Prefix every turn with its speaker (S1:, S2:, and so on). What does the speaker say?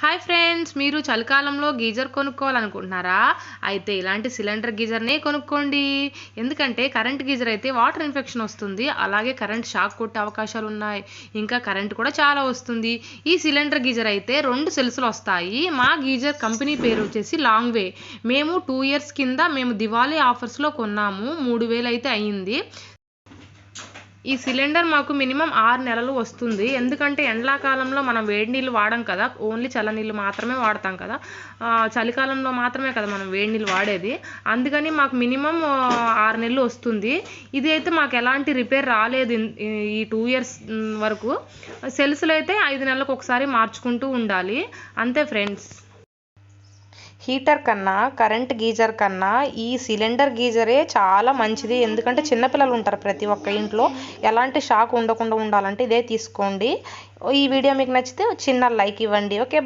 S1: Hi friends, మీరు చలికాలంలో geyser కొనుక్కోవాలనుకుంటున్నారా? అయితే ఇలాంటి సిలిండర్ గీజర్నే కొనుక్కోండి. ఎందుకంటే కరెంట్ గీజర్ అయితే వాటర్ ఇన్ఫెక్షన్ వస్తుంది, అలాగే కరెంట్ షాక్ కొట్టే అవకాశాలు ఉన్నాయి, ఇంకా కరెంట్ కూడా చాలా వస్తుంది. ఈ సిలిండర్ గీజర్ అయితే 2 సెల్సులు వస్తాయి. మా గీజర్ కంపెనీ పేరు వచ్చేసి లాంగ్ వే. మేము 2 ఇయర్స్ కింద దివాళీ ఆఫర్స్లో కొన్నాము. 3000 అయితే అయ్యింది. ఈ సిలిండర్ మాకు మినిమం 6 నెలలు వస్తుంది. ఎందుకంటే ఎండాకాలంలో మనం వేడి నీళ్ళు వాడం కదా, ఓన్లీ చల్లనీళ్ళు మాత్రమే వాడతాం కదా. చలికాలంలో మాత్రమే కదా మనం వేడి నీళ్ళు వాడేది. అందుకని మాకు మినిమం 6 నెలలు వస్తుంది. ఇది అయితే మాకు ఎలాంటి రిపేర్ రాలేదు ఈ 2 ఇయర్స్ వరకు. సెల్సులు అయితే 5 నెలలకు ఒకసారి మార్చుకుంటూ ఉండాలి, అంతే ఫ్రెండ్స్. హీటర్ కన్నా కరెంట్ గీజర్ కన్నా ఈ సిలిండర్ గీజరే చాలా మంచిది. ఎందుకంటే చిన్నపిల్లలు ఉంటారు ప్రతి ఒక్క ఇంట్లో, ఎలాంటి షాక్ ఉండకుండా ఉండాలంటే ఇదే తీసుకోండి. ఈ వీడియో మీకు నచ్చితే చిన్న లైక్ ఇవ్వండి. ఓకే.